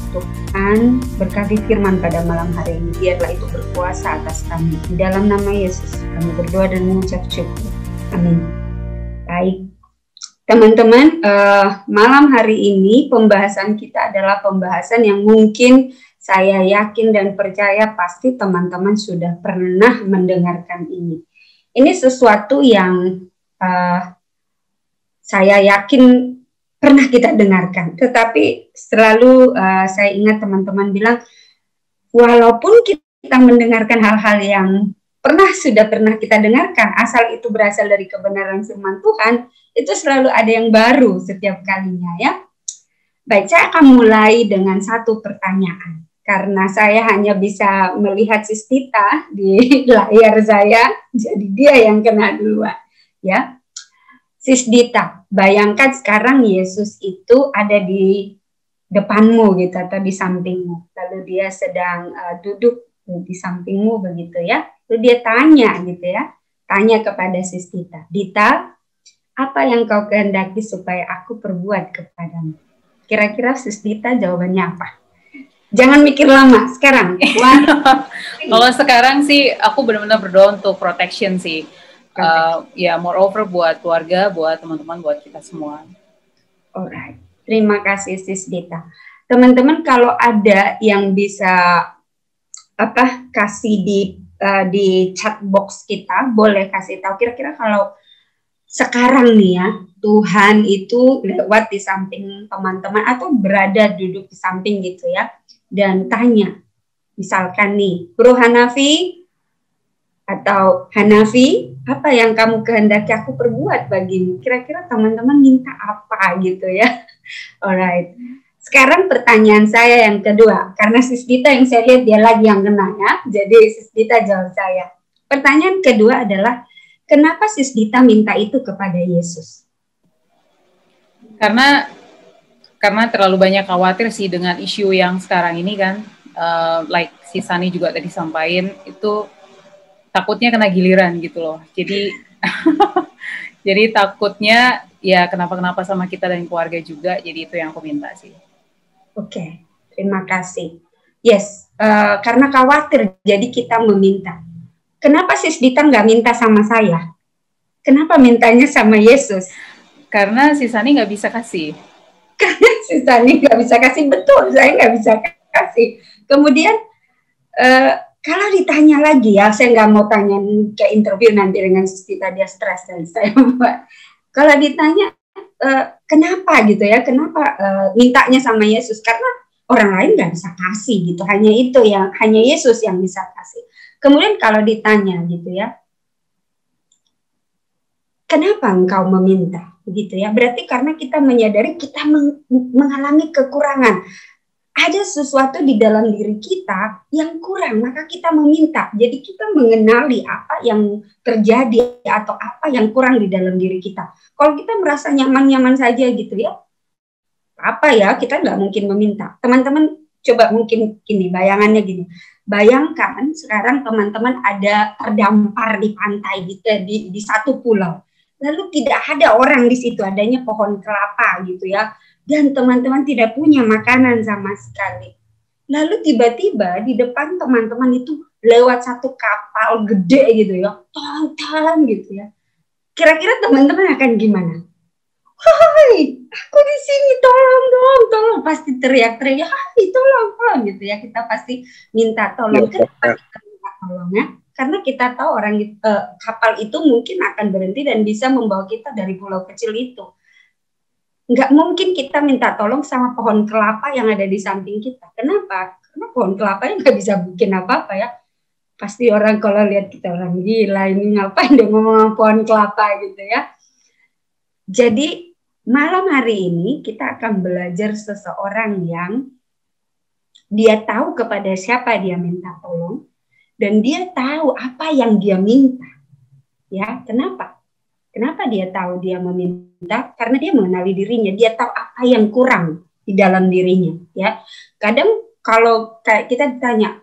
Tuhan berkati firman pada malam hari ini. Biarlah itu berkuasa atas kami. Di dalam nama Yesus kami berdoa dan mengucap syukur. Amin. Baik, teman-teman, malam hari ini pembahasan kita adalah pembahasan yang mungkin saya yakin dan percaya pasti teman-teman sudah pernah mendengarkan ini. Ini sesuatu yang saya yakin pernah kita dengarkan, tetapi selalu saya ingat teman-teman bilang, walaupun kita mendengarkan hal-hal yang sudah pernah kita dengarkan, asal itu berasal dari kebenaran firman Tuhan, itu selalu ada yang baru setiap kalinya ya. Baik, saya akan mulai dengan satu pertanyaan, karena saya hanya bisa melihat Sis Tita di layar saya, jadi dia yang kena duluan ya. Sis Dita, bayangkan sekarang Yesus itu ada di depanmu gitu atau di sampingmu. Lalu dia sedang duduk di sampingmu begitu ya. Lalu dia tanya gitu ya. Tanya kepada Sis Dita. Dita, apa yang kau kehendaki supaya aku perbuat kepadamu? Kira-kira Sis Dita jawabannya apa? Jangan mikir lama, sekarang. Kalau sekarang sih aku benar-benar berdoa untuk protection sih. Ya, moreover buat keluarga, buat teman-teman, buat kita semua. Alright, terima kasih Sis Dita. Teman-teman, kalau ada yang bisa kasih di chat box kita, boleh kasih tahu kira-kira kalau sekarang nih ya, Tuhan itu lewat di samping teman-teman atau berada duduk di samping gitu ya, dan tanya, misalkan nih, Bro Hanafi atau Hanafi, apa yang kamu kehendaki aku perbuat bagimu? Kira-kira teman-teman minta apa gitu ya? Alright. Sekarang pertanyaan saya yang kedua, karena Sis Dita yang saya lihat dia lagi yang kena ya, jadi Sis Dita jawab saya. Pertanyaan kedua adalah, kenapa Sis Dita minta itu kepada Yesus? Karena terlalu banyak khawatir sih dengan isu yang sekarang ini kan, like si Sani juga tadi sampaikan, itu takutnya kena giliran gitu loh. Jadi jadi takutnya ya kenapa-kenapa sama kita dan keluarga juga. Jadi itu yang aku minta sih. Oke, terima kasih. Yes, karena khawatir jadi kita meminta. Kenapa Sis Dita nggak minta sama saya? Kenapa mintanya sama Yesus? Karena si Sani nggak bisa kasih. Karena si Sani nggak bisa kasih, betul, saya nggak bisa kasih. Kemudian kalau ditanya lagi ya, saya nggak mau tanya ke interview nanti dengan Sis Dita, dia stres dan saya buat. Kalau ditanya kenapa gitu ya, kenapa mintanya sama Yesus? Karena orang lain nggak bisa kasih gitu, hanya Yesus yang bisa kasih. Kemudian kalau ditanya gitu ya, kenapa engkau meminta begitu ya? Berarti karena kita menyadari kita mengalami kekurangan. Ada sesuatu di dalam diri kita yang kurang, maka kita meminta. Jadi kita mengenali apa yang terjadi atau apa yang kurang di dalam diri kita. Kalau kita merasa nyaman-nyaman saja gitu ya, apa ya, kita nggak mungkin meminta. Teman-teman coba mungkin gini, bayangannya gini. Bayangkan sekarang teman-teman ada terdampar di pantai gitu, di satu pulau. Lalu tidak ada orang di situ, adanya pohon kelapa gitu ya. Dan teman-teman tidak punya makanan sama sekali. Lalu tiba-tiba di depan teman-teman itu lewat satu kapal gede gitu ya, tong gitu ya. Kira-kira teman-teman akan gimana? Hai, aku di sini, tolong, pasti teriak-teriak, hai, tolong gitu ya. Kita pasti minta tolong. Kenapa kita minta tolong ya? Karena kita tahu kapal itu mungkin akan berhenti dan bisa membawa kita dari pulau kecil itu. Nggak mungkin kita minta tolong sama pohon kelapa yang ada di samping kita. Kenapa? Karena pohon kelapanya nggak bisa bikin apa-apa ya. Pasti orang kalau lihat kita orang gila, ini ngapain dia ngomong pohon kelapa gitu ya. Jadi malam hari ini kita akan belajar seseorang yang dia tahu kepada siapa dia minta tolong dan dia tahu apa yang dia minta. Ya, kenapa? Kenapa dia tahu dia meminta? Karena dia mengenali dirinya, dia tahu apa yang kurang di dalam dirinya. Ya, kadang kalau kayak kita ditanya,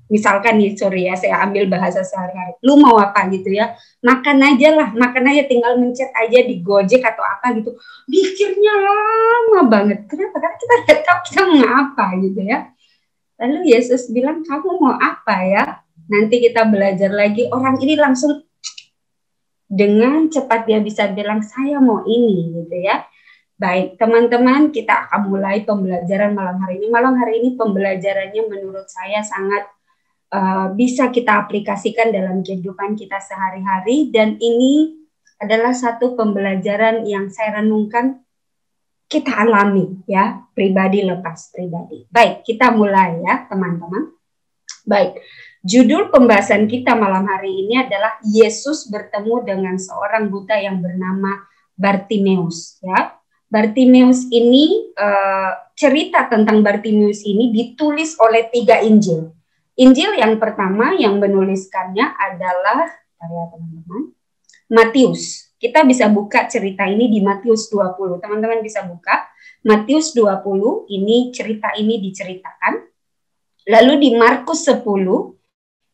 misalkan nih, sorry ya, saya ambil bahasa sehari-hari, lu mau apa gitu ya, makan aja lah, makan aja, tinggal mencet aja di Gojek atau apa gitu, mikirnya lama banget. Kenapa? Karena kita nggak tahu kita mau apa gitu ya. Lalu Yesus bilang, kamu mau apa ya? Nanti kita belajar lagi, orang ini langsung dengan cepat dia bisa bilang, saya mau ini gitu ya. Baik, teman-teman, kita akan mulai pembelajaran malam hari ini. Malam hari ini pembelajarannya menurut saya sangat bisa kita aplikasikan dalam kehidupan kita sehari-hari, dan ini adalah satu pembelajaran yang saya renungkan kita alami ya, pribadi lepas pribadi. Baik, kita mulai ya teman-teman. Baik, judul pembahasan kita malam hari ini adalah Yesus bertemu dengan seorang buta yang bernama Bartimeus ya. Bartimeus ini, cerita tentang Bartimeus ini ditulis oleh 3 Injil. Injil yang pertama yang menuliskannya adalah teman-teman, Matius. Kita bisa buka cerita ini di Matius 20. Teman-teman bisa buka Matius 20, ini cerita ini diceritakan. Lalu di Markus 10,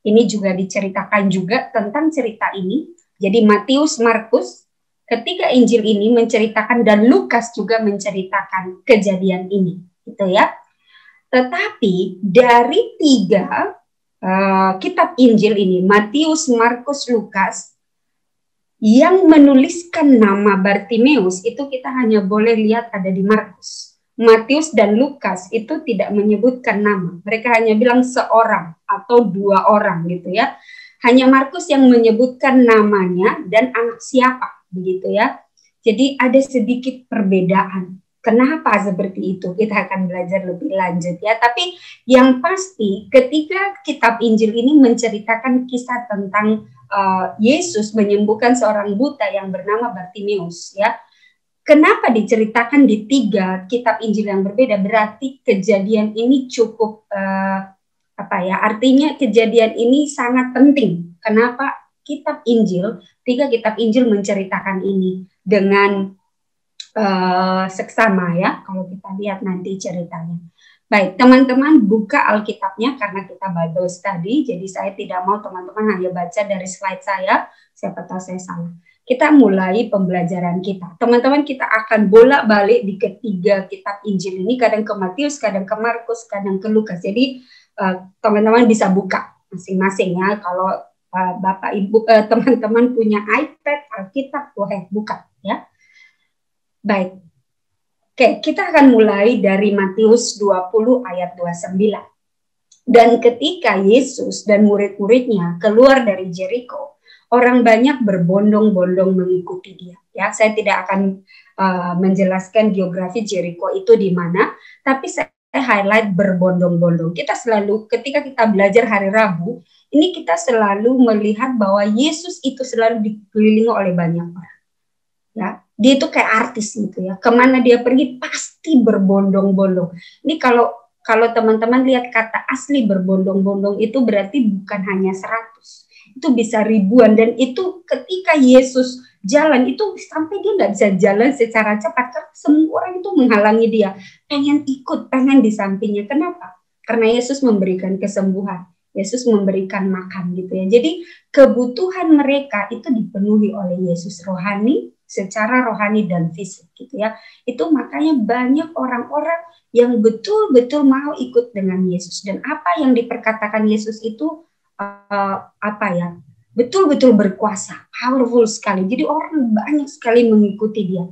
ini juga diceritakan juga tentang cerita ini. Jadi Matius, Markus, ketiga Injil ini menceritakan, dan Lukas juga menceritakan kejadian ini, gitu ya. Tetapi dari 3 kitab Injil ini, Matius, Markus, Lukas, yang menuliskan nama Bartimeus itu kita hanya boleh lihat ada di Markus. Matius dan Lukas itu tidak menyebutkan nama. Mereka hanya bilang seorang atau 2 orang gitu ya. Hanya Markus yang menyebutkan namanya dan anak siapa, begitu ya. Jadi ada sedikit perbedaan. Kenapa seperti itu? Kita akan belajar lebih lanjut ya. Tapi yang pasti ketika kitab Injil ini menceritakan kisah tentang Yesus menyembuhkan seorang buta yang bernama Bartimeus ya. Kenapa diceritakan di 3 kitab Injil yang berbeda? Berarti kejadian ini cukup artinya kejadian ini sangat penting. Kenapa kitab Injil, 3 kitab Injil menceritakan ini dengan seksama ya, kalau kita lihat nanti ceritanya. Baik, teman-teman buka Alkitabnya karena kita Bible study, jadi saya tidak mau teman-teman hanya baca dari slide saya, siapa tahu saya salah. Kita mulai pembelajaran kita. Teman-teman, kita akan bolak-balik di ketiga kitab Injil ini, kadang ke Matius, kadang ke Markus, kadang ke Lukas. Jadi teman-teman bisa buka masing-masing ya. Kalau Bapak Ibu teman-teman punya iPad, Alkitab, boleh buka ya. Baik. Oke, kita akan mulai dari Matius 20 ayat 29. Dan ketika Yesus dan murid-muridnya keluar dari Jericho, orang banyak berbondong-bondong mengikuti dia. Ya, saya tidak akan menjelaskan geografi Jericho itu di mana, tapi saya highlight berbondong-bondong. Kita selalu, ketika kita belajar hari Rabu, ini kita selalu melihat bahwa Yesus itu selalu dikelilingi oleh banyak orang. Ya, dia itu kayak artis gitu ya. Kemana dia pergi pasti berbondong-bondong. Ini kalau teman-teman lihat kata asli berbondong-bondong itu berarti bukan hanya 100. Itu bisa ribuan, dan itu ketika Yesus jalan itu sampai dia nggak bisa jalan secara cepat karena semua orang itu menghalangi dia. Pengen ikut, pengen di sampingnya. Kenapa? Karena Yesus memberikan kesembuhan. Yesus memberikan makan gitu ya. Jadi kebutuhan mereka itu dipenuhi oleh Yesus, rohani, secara rohani dan fisik gitu ya. Itu makanya banyak orang-orang yang betul-betul mau ikut dengan Yesus, dan apa yang diperkatakan Yesus itu betul-betul berkuasa, powerful sekali. Jadi orang banyak sekali mengikuti dia.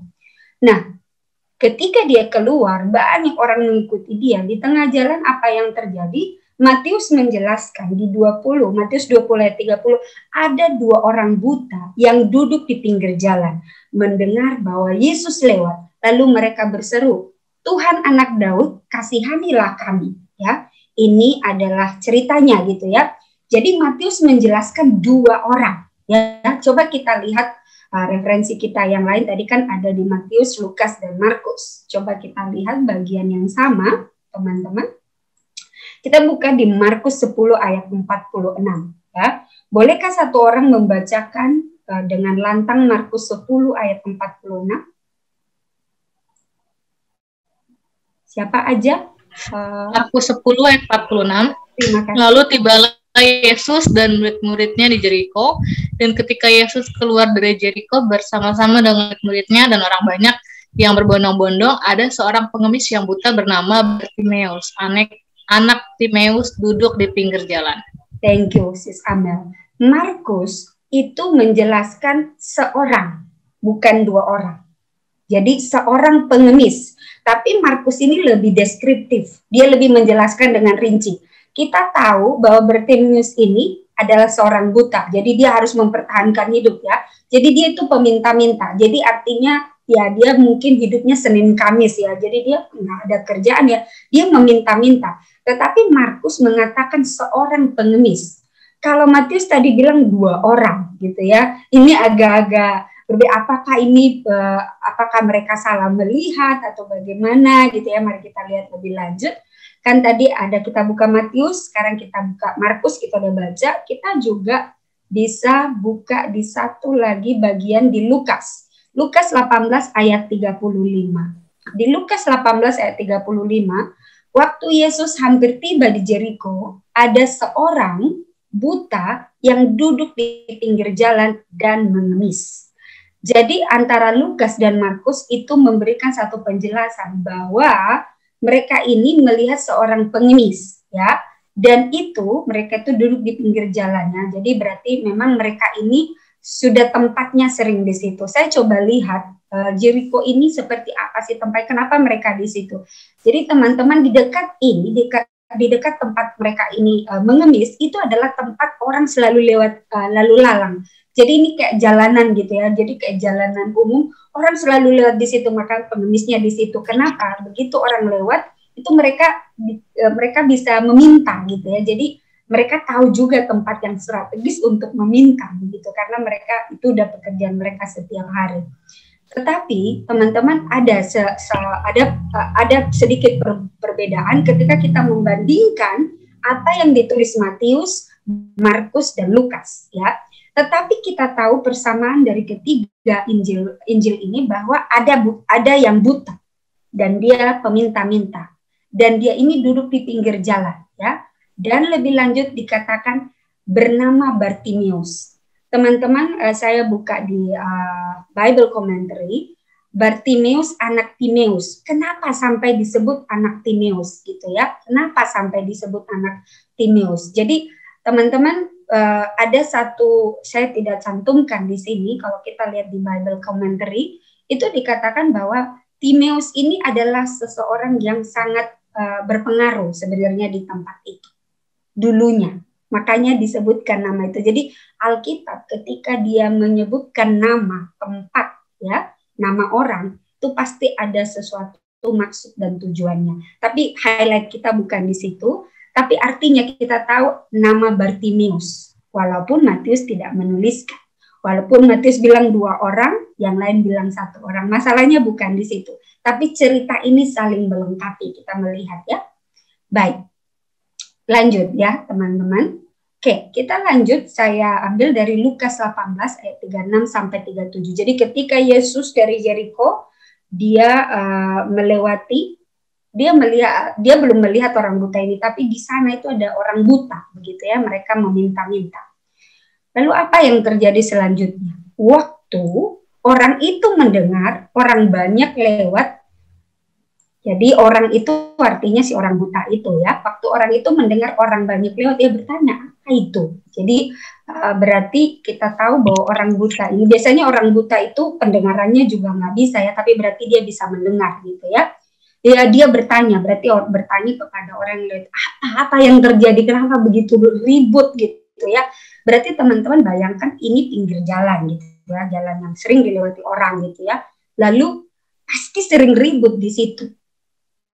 Nah, ketika dia keluar, banyak orang mengikuti dia. Di tengah jalan apa yang terjadi? Matius menjelaskan di 20, Matius 20 ayat 30, ada 2 orang buta yang duduk di pinggir jalan, mendengar bahwa Yesus lewat, lalu mereka berseru, Tuhan anak Daud, kasihanilah kami. Ya, ini adalah ceritanya gitu ya. Jadi Matius menjelaskan 2 orang. Ya, coba kita lihat referensi kita yang lain tadi kan ada di Matius, Lukas, dan Markus. Coba kita lihat bagian yang sama, teman-teman. Kita buka di Markus 10 ayat 46. Ya. Bolehkah satu orang membacakan dengan lantang Markus 10 ayat 46? Siapa aja? Markus 10 ayat 46. Terima kasih. Lalu tibalah Yesus dan murid-muridnya di Jeriko, dan ketika Yesus keluar dari Jeriko bersama-sama dengan murid-muridnya dan orang banyak yang berbondong-bondong, ada seorang pengemis yang buta bernama Bartimeus. Anak Timeus duduk di pinggir jalan. Thank you, Sis Amel. Markus itu menjelaskan seorang, bukan dua orang. Jadi seorang pengemis. Tapi Markus ini lebih deskriptif. Dia lebih menjelaskan dengan rinci. Kita tahu bahwa Bartimeus ini adalah seorang buta. Jadi dia harus mempertahankan hidup ya. Jadi dia itu peminta-minta. Jadi artinya ya dia mungkin hidupnya Senin Kamis ya. Jadi dia nggak ada kerjaan ya. Dia meminta-minta. Tetapi Markus mengatakan seorang pengemis. Kalau Matius tadi bilang dua orang gitu ya. Ini agak-agak apakah ini apakah mereka salah melihat atau bagaimana gitu ya. Mari kita lihat lebih lanjut. Kan tadi ada kita buka Matius, sekarang kita buka Markus, kita udah baca. Kita juga bisa buka di satu lagi bagian di Lukas. Lukas 18 ayat 35. Di Lukas 18 ayat 35, waktu Yesus hampir tiba di Jeriko, ada seorang buta yang duduk di pinggir jalan dan mengemis. Jadi antara Lukas dan Markus itu memberikan satu penjelasan bahwa mereka ini melihat seorang pengemis, ya, dan itu mereka itu duduk di pinggir jalannya. Jadi berarti memang mereka ini sudah tempatnya sering di situ. Saya coba lihat Jeriko ini seperti apa sih tempat, kenapa mereka di situ. Jadi teman-teman di dekat ini, di dekat tempat mereka ini mengemis, itu adalah tempat orang selalu lewat lalu lalang. Jadi ini kayak jalanan gitu ya, jadi kayak jalanan umum, orang selalu lewat di situ, maka pengemisnya di situ. Kenapa? Begitu orang lewat, itu mereka bisa meminta gitu ya. Jadi mereka tahu juga tempat yang strategis untuk meminta begitu, karena mereka itu udah pekerjaan mereka setiap hari. Tetapi teman-teman ada sedikit perbedaan ketika kita membandingkan apa yang ditulis Matius, Markus dan Lukas ya. Tetapi kita tahu persamaan dari ketiga Injil ini bahwa ada yang buta dan dia peminta-minta dan dia ini duduk di pinggir jalan ya. Dan lebih lanjut dikatakan bernama Bartimeus. Teman-teman, saya buka di Bible Commentary, Bartimeus anak Timeus. Kenapa sampai disebut anak Timeus gitu ya? Kenapa sampai disebut anak Timeus? Jadi teman-teman, ada satu, saya tidak cantumkan di sini, kalau kita lihat di Bible Commentary, itu dikatakan bahwa Timeus ini adalah seseorang yang sangat berpengaruh sebenarnya di tempat itu, dulunya. Makanya disebutkan nama itu. Jadi Alkitab ketika dia menyebutkan nama tempat, ya, nama orang, itu pasti ada sesuatu maksud dan tujuannya. Tapi highlight kita bukan di situ, tapi artinya kita tahu nama Bartimeus, walaupun Matius tidak menuliskan. Walaupun Matius bilang dua orang, yang lain bilang satu orang. Masalahnya bukan di situ. Tapi cerita ini saling melengkapi, kita melihat ya. Baik, lanjut ya teman-teman. Oke, kita lanjut. Saya ambil dari Lukas 18 ayat 36 sampai 37. Jadi ketika Yesus dari Jeriko, dia melewati, dia belum melihat orang buta ini, tapi di sana itu ada orang buta, begitu ya, mereka meminta-minta. Lalu apa yang terjadi selanjutnya? Waktu orang itu mendengar orang banyak lewat, jadi orang itu artinya si orang buta itu ya, waktu orang itu mendengar orang banyak lewat, dia bertanya, apa itu? Jadi berarti kita tahu bahwa orang buta ini, biasanya orang buta itu pendengarannya juga nggak bisa ya, tapi berarti dia bisa mendengar gitu ya. Dia bertanya, berarti bertanya kepada orang yang lihat, apa yang terjadi, kenapa begitu ribut gitu ya. Berarti teman-teman bayangkan ini pinggir jalan gitu ya, jalan yang sering dilewati orang gitu ya. Lalu pasti sering ribut di situ.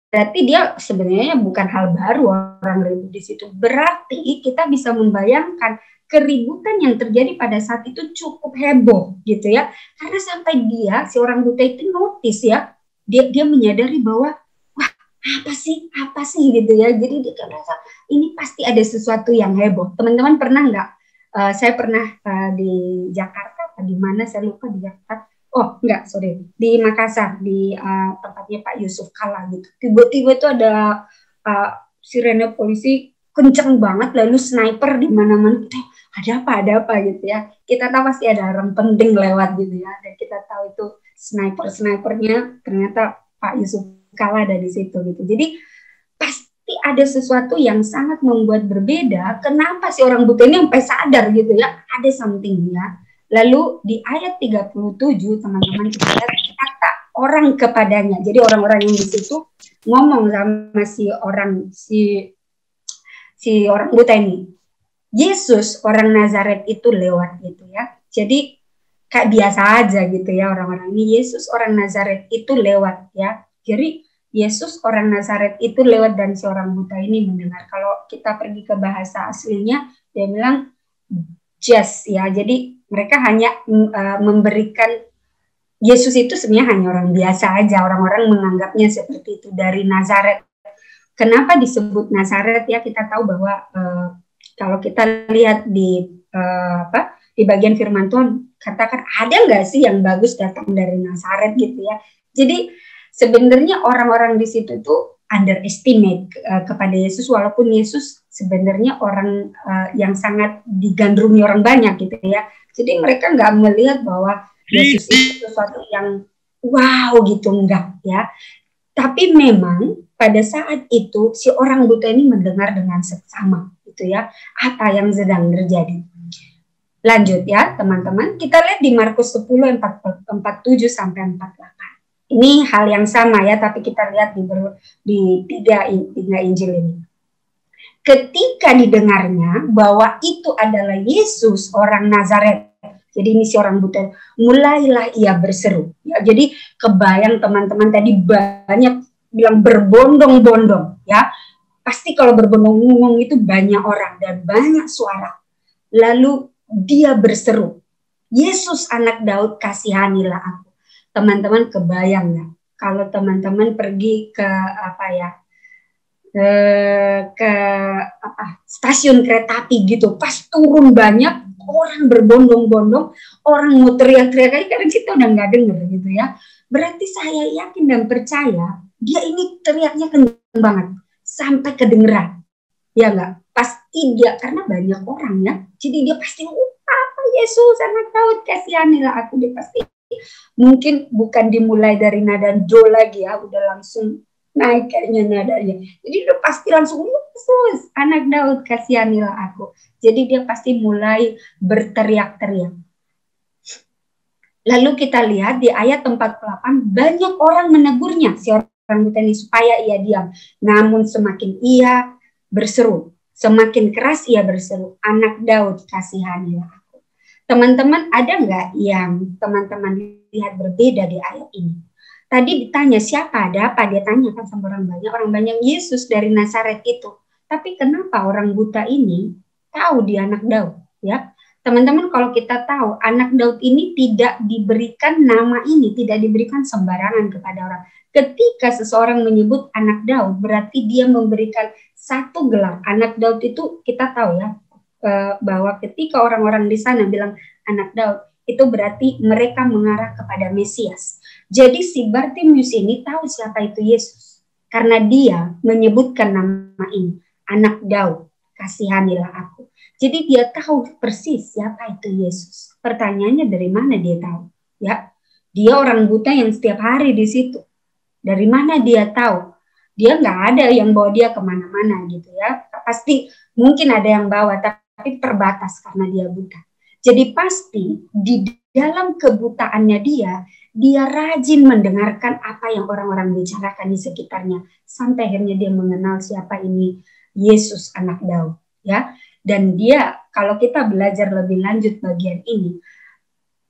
Berarti dia sebenarnya bukan hal baru orang ribut di situ. Berarti kita bisa membayangkan keributan yang terjadi pada saat itu cukup heboh gitu ya. Karena sampai si orang buta itu notice ya, dia menyadari bahwa wah apa sih gitu ya. Jadi dia merasa ini pasti ada sesuatu yang heboh. Teman-teman pernah nggak? Saya pernah di Jakarta atau di mana saya lupa, di Jakarta. Oh enggak, sorry, di Makassar, di tempatnya Pak Yusuf Kalla gitu. Tiba-tiba itu ada sirene polisi kenceng banget, lalu sniper di mana-mana, ada apa gitu ya. Kita tahu pasti ada orang penting lewat gitu ya, dan kita tahu itu snipernya ternyata Pak Yusuf Kalla ada di situ gitu. Jadi pasti ada sesuatu yang sangat membuat berbeda. Kenapa si orang buta ini sampai sadar gitu ya, ada something ya. Lalu di ayat 37 teman-teman kita lihat kata orang kepadanya. Jadi orang-orang yang di situ ngomong sama si orang buta ini. Yesus orang Nazaret itu lewat gitu ya. Jadi kayak biasa aja gitu ya orang-orang ini. Yesus orang Nazaret itu lewat ya. Jadi Yesus orang Nazaret itu lewat dan si orang buta ini mendengar. Kalau kita pergi ke bahasa aslinya, dia bilang just ya. Jadi mereka hanya memberikan Yesus itu sebenarnya hanya orang biasa aja. Orang-orang menganggapnya seperti itu dari Nazaret. Kenapa disebut Nazaret ya? Kita tahu bahwa kalau kita lihat di bagian firman Tuhan, katakan ada nggak sih yang bagus datang dari Nazaret gitu ya? Jadi sebenarnya orang-orang di situ tuh underestimate kepada Yesus, walaupun Yesus sebenarnya orang yang sangat digandrungi orang banyak gitu ya. Jadi mereka nggak melihat bahwa Yesus itu sesuatu yang wow gitu, enggak ya. Tapi memang pada saat itu si orang buta ini mendengar dengan seksama gitu ya, apa yang sedang terjadi. Lanjut ya teman-teman, kita lihat di Markus 10 47 sampai 48. Ini hal yang sama ya, tapi kita lihat di tiga Injil ini. Ketika didengarnya bahwa itu adalah Yesus orang Nazaret, jadi ini si orang buta, mulailah ia berseru. Ya, jadi kebayang teman-teman tadi banyak bilang berbondong-bondong ya. Pasti kalau berbondong-bondong itu banyak orang dan banyak suara. Lalu dia berseru, Yesus anak Daud, kasihanilah aku. Teman-teman kebayang ya, kalau teman-teman pergi ke stasiun kereta api gitu, pas turun banyak orang berbondong-bondong, orang mau teriak-teriak karena kita udah nggak denger gitu ya. Berarti saya yakin dan percaya dia ini teriaknya kenceng banget sampai kedengeran, ya nggak? Pasti dia, karena banyak orang ya, jadi dia pasti apa Yesus anak Daud kasihanilah aku. Dia pasti mungkin bukan dimulai dari nada do lagi ya, udah langsung naik kayaknya nadanya. Jadi dia pasti langsung Yesus anak Daud kasihanilah aku. Jadi dia pasti mulai berteriak-teriak. Lalu kita lihat di ayat 48, banyak orang menegurnya si orang buta ini supaya ia diam. Namun semakin ia berseru, semakin keras ia berseru, anak Daud kasihanilah aku. Teman-teman, ada nggak yang teman-teman lihat berbeda di ayat ini? Tadi ditanya siapa, ada apa? Dia tanyakan sama orang banyak Yesus dari Nazaret itu. Tapi kenapa orang buta ini tahu dia anak Daud? Ya, teman-teman, kalau kita tahu anak Daud ini tidak diberikan nama ini, tidak diberikan sembarangan kepada orang. Ketika seseorang menyebut anak Daud, berarti dia memberikan satu gelar. Anak Daud itu kita tahu ya, bahwa ketika orang-orang di sana bilang anak Daud, itu berarti mereka mengarah kepada Mesias. Jadi si Bartimius ini tahu siapa itu Yesus, karena dia menyebutkan nama ini, anak Daud, kasihanilah aku. Jadi dia tahu persis siapa itu Yesus. Pertanyaannya dari mana dia tahu? Ya, dia orang buta yang setiap hari di situ. Dari mana dia tahu? Dia nggak ada yang bawa dia kemana-mana gitu ya. Pasti mungkin ada yang bawa, tapi terbatas karena dia buta. Jadi pasti di dalam kebutaannya dia rajin mendengarkan apa yang orang-orang bicarakan di sekitarnya. Sampai akhirnya dia mengenal siapa ini Yesus anak Daud. Ya. Dan dia, kalau kita belajar lebih lanjut bagian ini,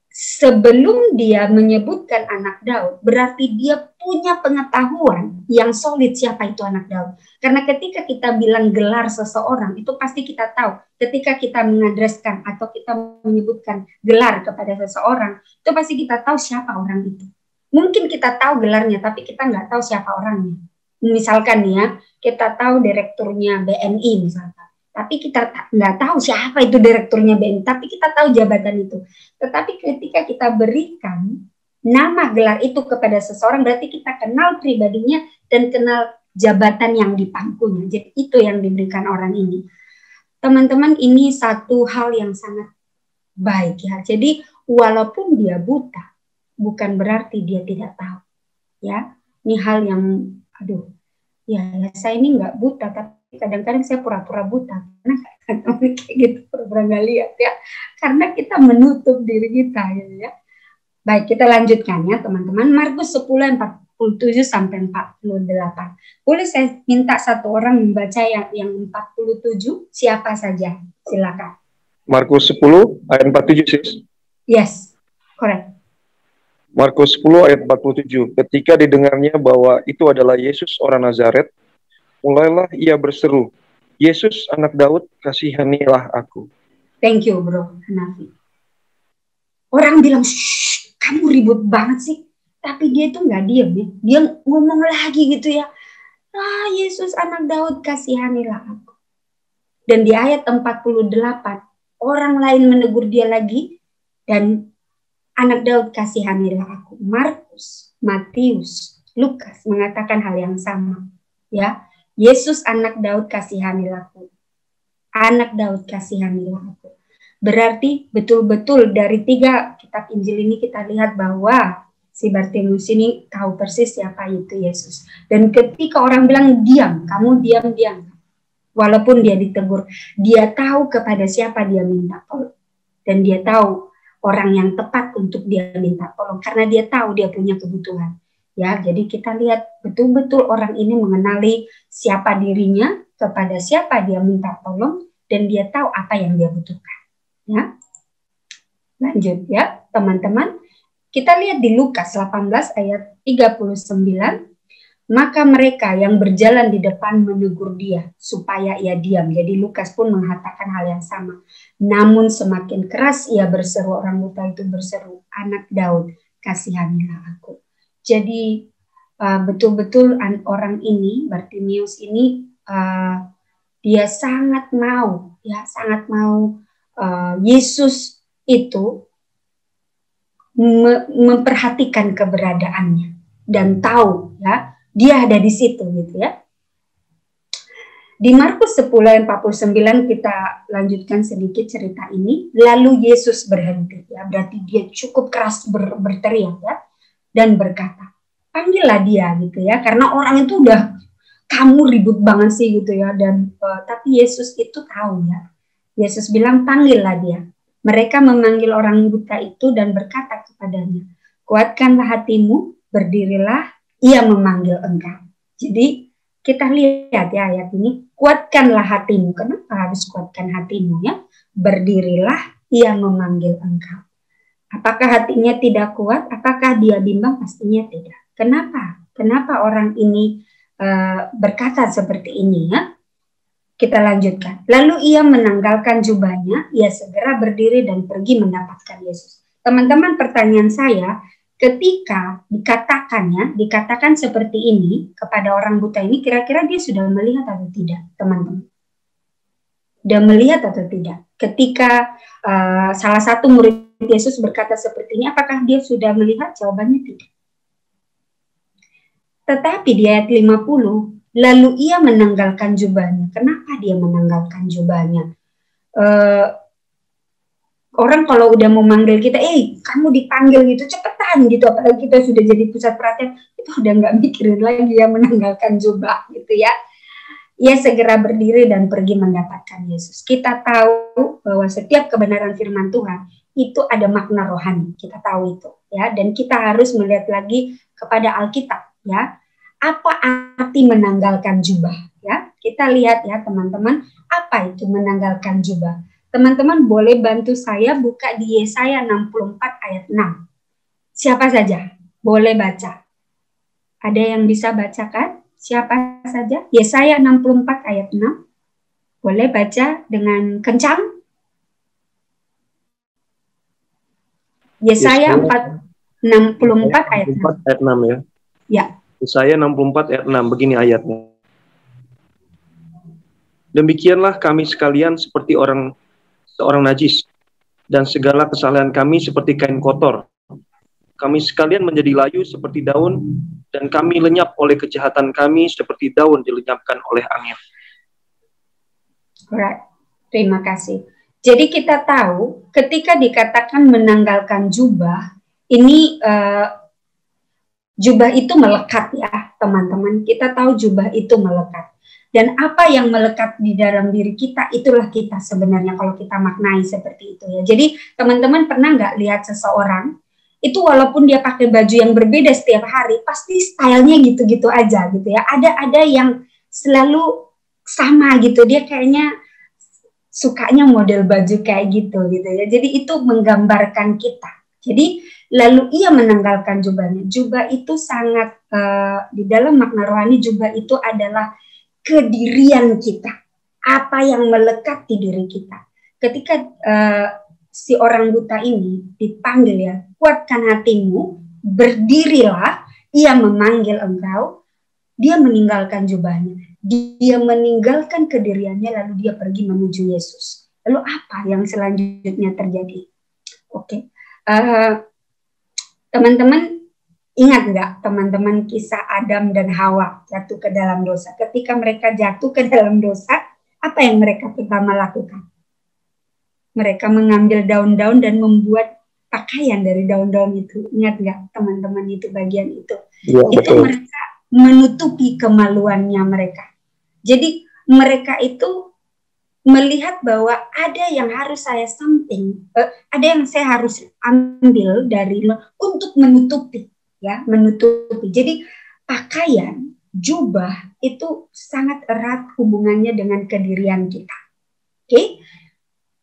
sebelum dia menyebutkan anak Daud, berarti dia punya pengetahuan yang solid siapa itu anak Daud. Karena ketika kita bilang gelar seseorang, itu pasti kita tahu. Ketika kita mengadreskan atau kita menyebutkan gelar kepada seseorang, itu pasti kita tahu siapa orang itu. Mungkin kita tahu gelarnya, tapi kita nggak tahu siapa orangnya. Misalkan ya, kita tahu direkturnya BNI misalkan. Tapi kita nggak tahu siapa itu direkturnya BNI, tapi kita tahu jabatan itu. Tetapi ketika kita berikan nama gelar itu kepada seseorang, berarti kita kenal pribadinya dan kenal jabatan yang dipangkunya. Jadi itu yang diberikan orang ini. Teman-teman, ini satu hal yang sangat baik ya. Jadi walaupun dia buta, bukan berarti dia tidak tahu. Ya, ini hal yang, aduh, ya saya ini nggak buta, tapi kadang-kadang saya pura-pura buta. Karena kayak gitu, pura-pura nggak lihat ya. Karena kita menutup diri kita ya. Baik, kita lanjutkan ya teman-teman. Markus 10:47 sampai 48. Boleh saya minta satu orang membaca yang 47? Siapa saja? Silakan. Markus 10 ayat 47, sis. Yes, correct. Markus 10 ayat 47. Ketika didengarnya bahwa itu adalah Yesus orang Nazaret, mulailah ia berseru, Yesus anak Daud, kasihanilah aku. Thank you, Bro Hanafi. Orang bilang, shh, kamu ribut banget sih. Tapi dia itu nggak diem ya. Dia ngomong lagi gitu ya. Ah, Yesus anak Daud, kasihanilah aku. Dan di ayat 48, orang lain menegur dia lagi. Dan anak Daud, kasihanilah aku. Markus, Matius, Lukas mengatakan hal yang sama. Ya, Yesus anak Daud, kasihanilah aku. Anak Daud, kasihanilah aku. Berarti betul-betul dari 3 kitab Injil ini kita lihat bahwa si Bartimeus ini tahu persis siapa itu Yesus. Dan ketika orang bilang diam, kamu diam. Walaupun dia ditegur, dia tahu kepada siapa dia minta tolong. Dan dia tahu orang yang tepat untuk dia minta tolong. Karena dia tahu dia punya kebutuhan. Ya, jadi kita lihat betul-betul orang ini mengenali siapa dirinya, kepada siapa dia minta tolong, dan dia tahu apa yang dia butuhkan. Ya, lanjut ya teman-teman. Kita lihat di Lukas 18 ayat 39. Maka mereka yang berjalan di depan menegur dia supaya ia diam. Jadi Lukas pun mengatakan hal yang sama. Namun semakin keras ia berseru, orang buta itu berseru, anak Daud, kasihanilah aku. Jadi betul-betul orang ini, Bartimeus ini, dia sangat mau Yesus itu memperhatikan keberadaannya dan tahu ya dia ada di situ gitu ya. Di Markus 10:49 kita lanjutkan sedikit cerita ini. Lalu Yesus berhenti ya, berarti dia cukup keras berteriak ya dan berkata, panggillah dia gitu ya, karena orang itu udah, kamu ribut banget sih gitu ya, dan tapi Yesus itu tahu ya. Yesus bilang, panggillah dia. Mereka memanggil orang buta itu dan berkata kepadanya, kuatkanlah hatimu, berdirilah, ia memanggil engkau. Jadi kita lihat ya ayat ini, kuatkanlah hatimu. Kenapa harus kuatkan hatimu ya? Berdirilah, ia memanggil engkau. Apakah hatinya tidak kuat? Apakah dia bimbang? Pastinya tidak. Kenapa? Kenapa orang ini berkata seperti ini ya? Kita lanjutkan. Lalu ia menanggalkan jubahnya, ia segera berdiri dan pergi mendapatkan Yesus. Teman-teman, pertanyaan saya, ketika dikatakan seperti ini kepada orang buta ini, kira-kira dia sudah melihat atau tidak, teman-teman? Sudah melihat atau tidak? Ketika salah satu murid Yesus berkata seperti ini, apakah dia sudah melihat? Jawabannya tidak. Tetapi di ayat 50, lalu ia menanggalkan jubahnya. Kenapa dia menanggalkan jubahnya? Orang kalau udah mau manggil kita, kamu dipanggil gitu, cepetan gitu. Apalagi kita sudah jadi pusat perhatian, itu udah nggak mikirin lagi ya menanggalkan jubah gitu ya. Ia segera berdiri dan pergi mendapatkan Yesus. Kita tahu bahwa setiap kebenaran firman Tuhan itu ada makna rohani. Kita tahu itu ya, dan kita harus melihat lagi kepada Alkitab ya. Apa arti menanggalkan jubah ya? Kita lihat ya teman-teman, apa itu menanggalkan jubah? Teman-teman boleh bantu saya buka di Yesaya 64 ayat 6. Siapa saja boleh baca. Ada yang bisa bacakan? Siapa saja? Yesaya 64 ayat 6. Boleh baca dengan kencang? Yesaya 64 ayat 6 ya. Ya. Yesaya 64 ayat 6, begini ayatnya. Demikianlah kami sekalian seperti seorang najis, dan segala kesalahan kami seperti kain kotor. Kami sekalian menjadi layu seperti daun dan kami lenyap oleh kejahatan kami seperti daun dilenyapkan oleh angin. Alright, terima kasih. Jadi kita tahu ketika dikatakan menanggalkan jubah, ini jubah itu melekat ya teman-teman. Kita tahu jubah itu melekat. Dan apa yang melekat di dalam diri kita, itulah kita sebenarnya kalau kita maknai seperti itu ya. Jadi teman-teman pernah nggak lihat seseorang, itu walaupun dia pakai baju yang berbeda setiap hari, pasti stylenya gitu-gitu aja gitu ya. Ada yang selalu sama gitu, dia kayaknya sukanya model baju kayak gitu ya. Jadi itu menggambarkan kita. Jadi lalu ia menanggalkan jubahnya. Jubah itu sangat di dalam makna rohani, jubah itu adalah kedirian kita. Apa yang melekat di diri kita. Ketika si orang buta ini dipanggil ya, kuatkan hatimu, berdirilah, ia memanggil engkau, dia meninggalkan jubahnya. Dia meninggalkan kediriannya, lalu dia pergi menuju Yesus. Lalu apa yang selanjutnya terjadi? Oke, teman-teman ingat nggak teman-teman kisah Adam dan Hawa jatuh ke dalam dosa? Ketika mereka jatuh ke dalam dosa, apa yang mereka pertama lakukan? Mereka mengambil daun-daun dan membuat pakaian dari daun-daun itu. Ingat nggak teman-teman itu bagian itu? Ya, itu betul. Mereka menutupi kemaluannya mereka. Jadi mereka itu melihat bahwa ada yang harus saya ada yang saya harus ambil dari untuk menutupi, ya, menutupi. Jadi pakaian, jubah itu sangat erat hubungannya dengan kedirian kita. Oke,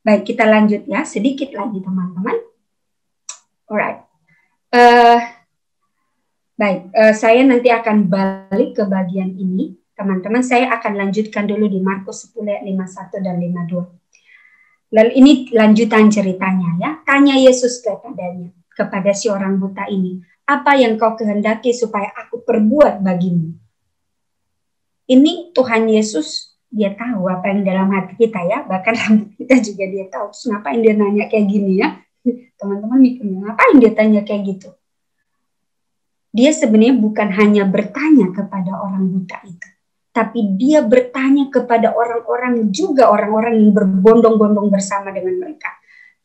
baik kita lanjut ya, sedikit lagi teman-teman. Alright, baik, saya nanti akan balik ke bagian ini. Teman-teman, saya akan lanjutkan dulu di Markus 10 ayat 51 dan 52. Lalu ini lanjutan ceritanya ya. Tanya Yesus kepada si orang buta ini, apa yang kau kehendaki supaya aku perbuat bagimu? Ini Tuhan Yesus, dia tahu apa yang dalam hati kita ya. Bahkan rambut kita juga dia tahu. Terus ngapain dia nanya kayak gini ya? Teman-teman mikirnya, ngapain dia tanya kayak gitu? Dia sebenarnya bukan hanya bertanya kepada orang buta itu, tapi dia bertanya kepada orang-orang juga, orang-orang yang berbondong-bondong bersama dengan mereka.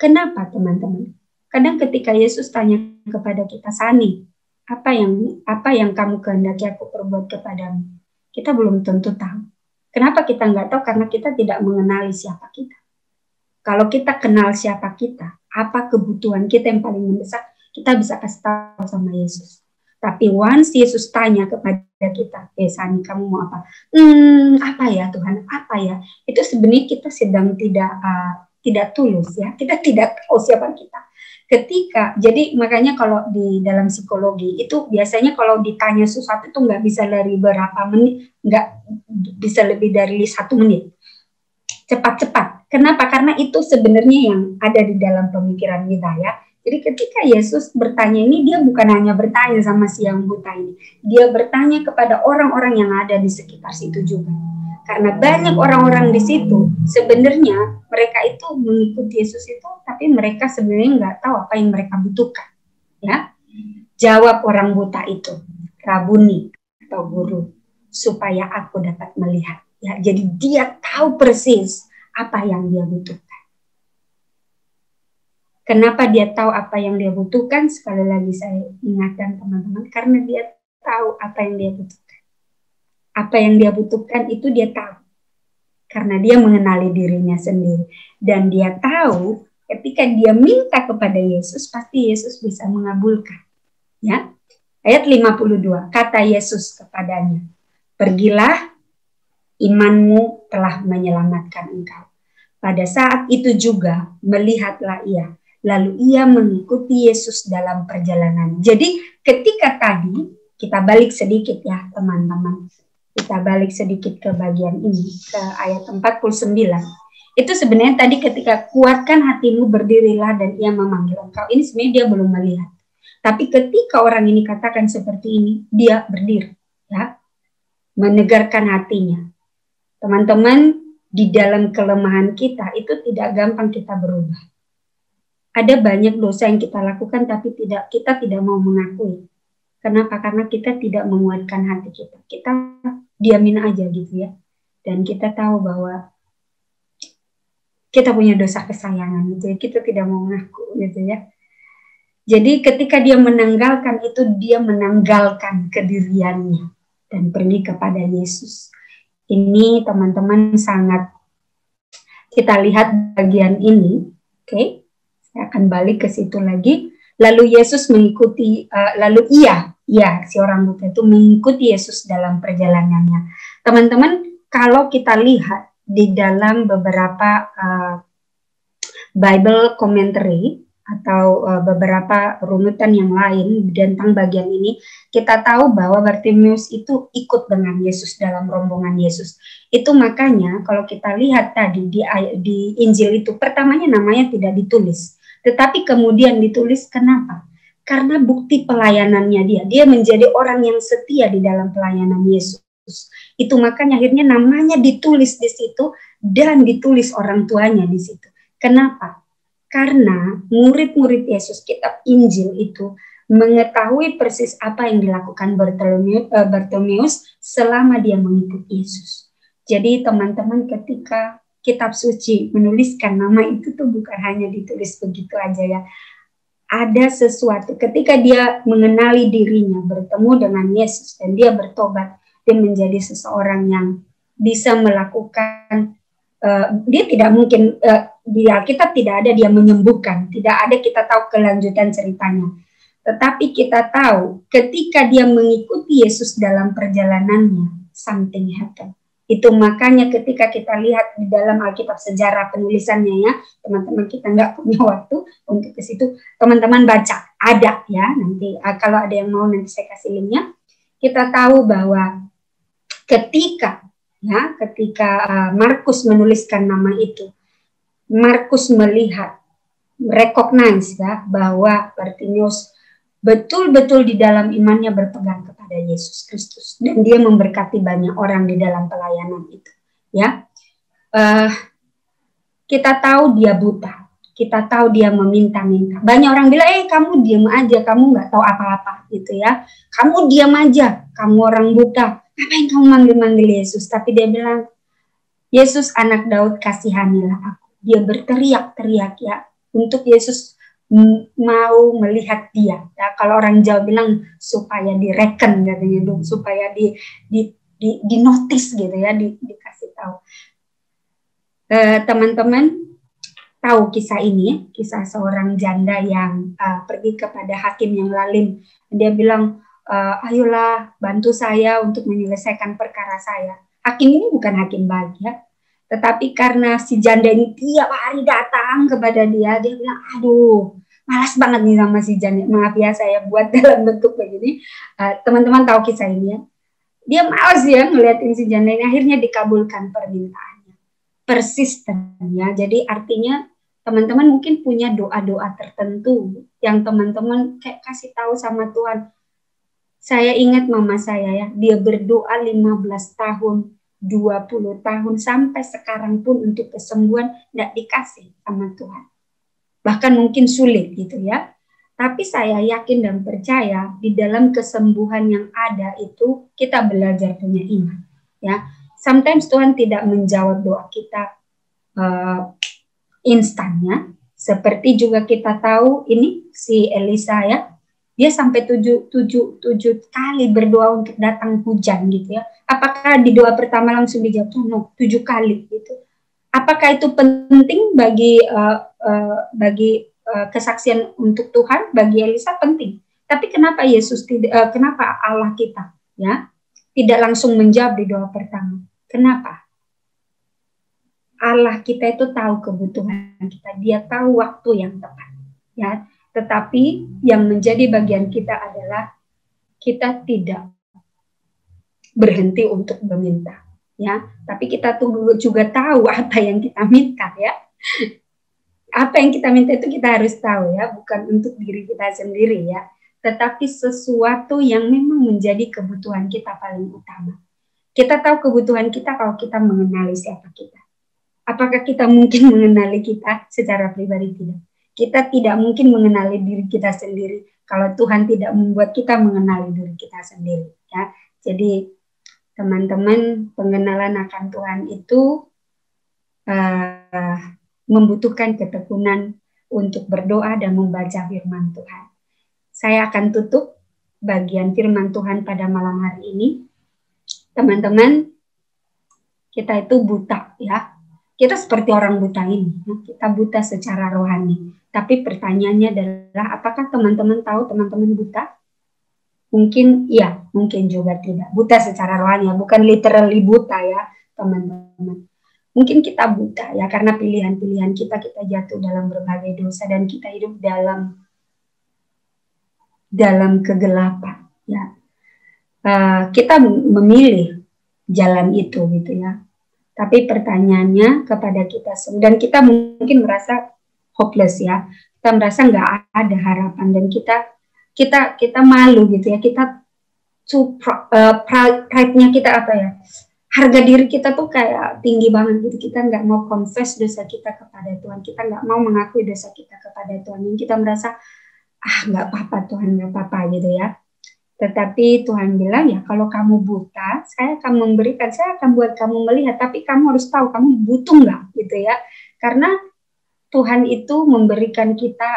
Kenapa teman-teman? Kadang ketika Yesus tanya kepada kita, Sani, apa yang kamu kehendaki aku perbuat kepadamu? Kita belum tentu tahu. Kenapa kita nggak tahu? Karena kita tidak mengenali siapa kita. Kalau kita kenal siapa kita, apa kebutuhan kita yang paling mendesak, kita bisa kasih tahu sama Yesus. Tapi once Yesus tanya kepada kita, Sani kamu mau apa? Apa ya Tuhan? Apa ya? Itu sebenarnya kita sedang tidak tulus ya. Kita tidak tahu siapa kita. Jadi makanya kalau di dalam psikologi itu biasanya kalau ditanya sesuatu itu nggak bisa dari berapa menit, nggak bisa lebih dari 1 menit. Cepat-cepat. Kenapa? Karena itu sebenarnya yang ada di dalam pemikiran kita ya. Jadi ketika Yesus bertanya ini, dia bukan hanya bertanya sama si yang buta ini. Dia bertanya kepada orang-orang yang ada di sekitar situ juga. Karena banyak orang-orang di situ, sebenarnya mereka itu mengikuti Yesus itu, tapi mereka sebenarnya nggak tahu apa yang mereka butuhkan. Ya, jawab orang buta itu, Rabuni atau guru, supaya aku dapat melihat. Ya, jadi dia tahu persis apa yang dia butuhkan. Kenapa dia tahu apa yang dia butuhkan? Sekali lagi saya ingatkan teman-teman, karena dia tahu apa yang dia butuhkan. Apa yang dia butuhkan itu dia tahu. Karena dia mengenali dirinya sendiri. Dan dia tahu ketika dia minta kepada Yesus, pasti Yesus bisa mengabulkan. Ya. Ayat 52, kata Yesus kepadanya, pergilah, imanmu telah menyelamatkan engkau. Pada saat itu juga melihatlah ia. Lalu ia mengikuti Yesus dalam perjalanan. Jadi ketika tadi, kita balik sedikit ya teman-teman. Kita balik sedikit ke bagian ini, ke ayat 49. Itu sebenarnya tadi ketika kuatkan hatimu, berdirilah dan ia memanggil engkau. Ini sebenarnya dia belum melihat. Tapi ketika orang ini katakan seperti ini, dia berdiri. Ya, menegarkan hatinya. Teman-teman, di dalam kelemahan kita, itu tidak gampang kita berubah. Ada banyak dosa yang kita lakukan tapi kita tidak mau mengakui. Kenapa? Karena kita tidak menguatkan hati kita. Kita diamin aja gitu ya. Dan kita tahu bahwa kita punya dosa kesayangan gitu ya. Kita tidak mau ngaku gitu ya. Jadi ketika dia menanggalkan itu, dia menanggalkan kediriannya dan pergi kepada Yesus. Ini teman-teman sangat, kita lihat bagian ini, oke? Saya akan balik ke situ lagi. Lalu Yesus mengikuti, si orang buta itu mengikuti Yesus dalam perjalanannya. Teman-teman, kalau kita lihat di dalam beberapa Bible commentary atau beberapa runutan yang lain tentang bagian ini, kita tahu bahwa Bartimeus itu ikut dengan Yesus dalam rombongan Yesus. Itu makanya kalau kita lihat tadi di Injil itu, pertamanya namanya tidak ditulis, tetapi kemudian ditulis. Kenapa? Karena bukti pelayanannya dia menjadi orang yang setia di dalam pelayanan Yesus. Itu makanya akhirnya namanya ditulis di situ dan ditulis orang tuanya di situ. Kenapa? Karena murid-murid Yesus, kitab Injil itu mengetahui persis apa yang dilakukan Bartimeus selama dia mengikuti Yesus. Jadi teman-teman, ketika kitab suci menuliskan nama itu tuh bukan hanya ditulis begitu aja ya. Ada sesuatu ketika dia mengenali dirinya, bertemu dengan Yesus dan dia bertobat, dia menjadi seseorang yang bisa melakukan, dia tidak mungkin, di Alkitab tidak ada dia menyembuhkan, tidak ada kita tahu kelanjutan ceritanya. Tetapi kita tahu ketika dia mengikuti Yesus dalam perjalanannya, something happen. Itu makanya ketika kita lihat di dalam Alkitab sejarah penulisannya ya, teman-teman, kita nggak punya waktu untuk ke situ, teman-teman baca, ada ya, nanti kalau ada yang mau nanti saya kasih linknya. Kita tahu bahwa ketika Markus menuliskan nama itu, Markus melihat, recognize ya, bahwa Bartimeus betul-betul di dalam imannya berpegang kepada Yesus Kristus dan dia memberkati banyak orang di dalam pelayanan itu ya. Kita tahu dia buta, kita tahu dia meminta-minta. Banyak orang bilang, kamu diam aja, kamu nggak tahu apa-apa gitu ya, kamu diam aja, kamu orang buta, ngapain kamu manggil-manggil Yesus? Tapi dia bilang, Yesus anak Daud, kasihanilah aku. Dia berteriak-teriak ya untuk Yesus mau melihat dia. Ya, kalau orang Jawa bilang supaya direken katanya, supaya di notice gitu ya, dikasih tahu. Teman-teman tahu kisah ini, kisah seorang janda yang pergi kepada hakim yang lalim. Dia bilang, ayolah bantu saya untuk menyelesaikan perkara saya. Hakim ini bukan hakim baik ya. Tetapi karena si janda ini tiap hari datang kepada dia bilang, aduh, malas banget nih sama si janda. Maaf ya saya buat dalam bentuk begini. Teman-teman tahu kisah ini ya. Dia malas ya ngeliatin si janda ini. Akhirnya dikabulkan permintaannya. Persisten ya. Jadi artinya teman-teman mungkin punya doa-doa tertentu yang teman-teman kayak kasih tahu sama Tuhan. Saya ingat mama saya ya. Dia berdoa 15 tahun. 20 tahun sampai sekarang pun untuk kesembuhan tidak dikasih sama Tuhan. Bahkan mungkin sulit gitu ya. Tapi saya yakin dan percaya di dalam kesembuhan yang ada itu kita belajar punya iman. Ya, sometimes Tuhan tidak menjawab doa kita instannya. Seperti juga kita tahu ini si Elisa ya. Dia sampai 7 kali berdoa untuk datang hujan gitu ya. Apakah di doa pertama langsung dijawab? No, 7 kali gitu. Apakah itu penting bagi kesaksian untuk Tuhan? Bagi Elisa penting. Tapi kenapa kenapa Allah kita ya tidak langsung menjawab di doa pertama? Kenapa? Allah kita itu tahu kebutuhan kita. Dia tahu waktu yang tepat ya. Tetapi yang menjadi bagian kita adalah kita tidak berhenti untuk meminta, ya. Tapi kita juga tahu apa yang kita minta, ya. Apa yang kita minta itu kita harus tahu, ya, bukan untuk diri kita sendiri, ya. Tetapi sesuatu yang memang menjadi kebutuhan kita paling utama. Kita tahu kebutuhan kita kalau kita mengenali siapa kita. Apakah kita mungkin mengenali kita secara pribadi? Tidak. Kita tidak mungkin mengenali diri kita sendiri kalau Tuhan tidak membuat kita mengenali diri kita sendiri, ya. Jadi teman-teman, pengenalan akan Tuhan itu membutuhkan ketekunan untuk berdoa dan membaca firman Tuhan. Saya akan tutup bagian firman Tuhan pada malam hari ini. Teman-teman, kita itu buta, ya. Kita seperti orang buta ini, kita buta secara rohani. Tapi pertanyaannya adalah, apakah teman-teman tahu teman-teman buta? Mungkin iya, mungkin juga tidak. Buta secara rohani, bukan literally buta ya, teman-teman. Mungkin kita buta ya, karena pilihan-pilihan kita jatuh dalam berbagai dosa dan kita hidup dalam kegelapan. Ya, kita memilih jalan itu gitu ya. Tapi pertanyaannya kepada kita semua, dan kita mungkin merasa hopeless ya, kita merasa nggak ada harapan dan kita malu gitu ya, kita pride-nya kita apa ya, harga diri kita tuh kayak tinggi banget gitu, kita nggak mau confess dosa kita kepada Tuhan, kita nggak mau mengakui dosa kita kepada Tuhan, dan kita merasa nggak apa-apa Tuhan, nggak apa-apa gitu ya. Tetapi Tuhan bilang ya, kalau kamu buta, saya akan memberikan, saya akan buat kamu melihat, tapi kamu harus tahu kamu butuh nggak gitu ya. Karena Tuhan itu memberikan kita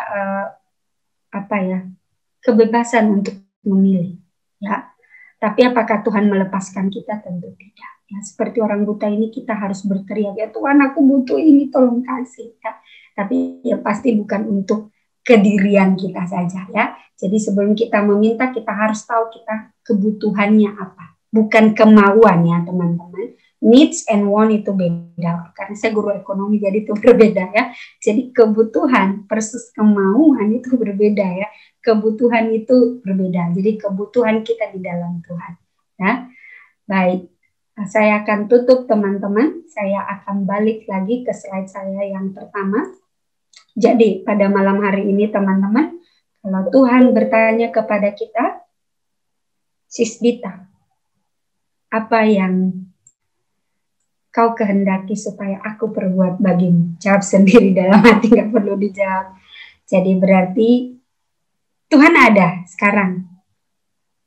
kebebasan untuk memilih ya. Tapi apakah Tuhan melepaskan kita? Tentu tidak. Ya, seperti orang buta ini kita harus berteriak, ya Tuhan aku butuh ini, tolong kasih ya. Tapi ya pasti bukan untuk kedirian kita saja ya. Jadi sebelum kita meminta, kita harus tahu kita kebutuhannya apa. Bukan kemauan ya teman-teman. Needs and want itu beda. Karena saya guru ekonomi jadi itu berbeda ya. Jadi kebutuhan versus kemauan itu berbeda ya. Kebutuhan itu berbeda. Jadi kebutuhan kita di dalam Tuhan. Ya. Baik. Saya akan tutup teman-teman. Saya akan balik lagi ke slide saya yang pertama. Jadi pada malam hari ini teman-teman, kalau Tuhan bertanya kepada kita, Sis Dita, apa yang kau kehendaki supaya aku perbuat bagimu? Jawab sendiri dalam hati, nggak perlu dijawab. Jadi berarti Tuhan ada sekarang,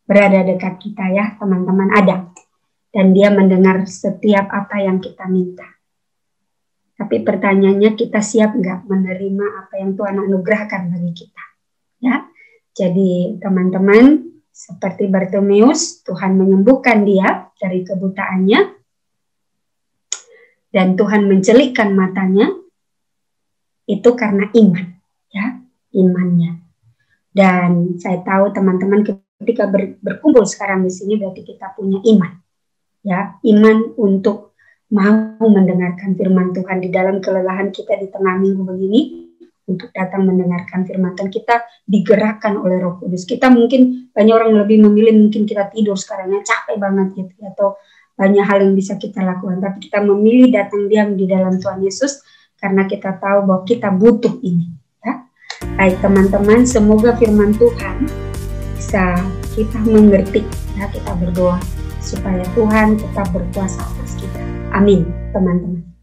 berada dekat kita ya teman-teman, ada. Dan dia mendengar setiap apa yang kita minta. Tapi pertanyaannya, kita siap nggak menerima apa yang Tuhan anugerahkan bagi kita? Ya, jadi teman-teman, seperti Bartimeus, Tuhan menyembuhkan dia dari kebutaannya, dan Tuhan mencelikkan matanya, itu karena iman, ya, imannya. Dan saya tahu teman-teman ketika berkumpul sekarang di sini berarti kita punya iman, ya, iman untuk mau mendengarkan firman Tuhan di dalam kelelahan kita di tengah minggu begini, untuk datang mendengarkan firman Tuhan. Kita digerakkan oleh Roh Kudus. Kita mungkin, banyak orang lebih memilih mungkin kita tidur sekarang ya, capek banget gitu, atau banyak hal yang bisa kita lakukan, tapi kita memilih datang diam di dalam Tuhan Yesus karena kita tahu bahwa kita butuh ini ya. Baik teman-teman, semoga firman Tuhan bisa kita mengerti ya. Kita berdoa supaya Tuhan tetap berkuasa atas kita. Amin teman-teman.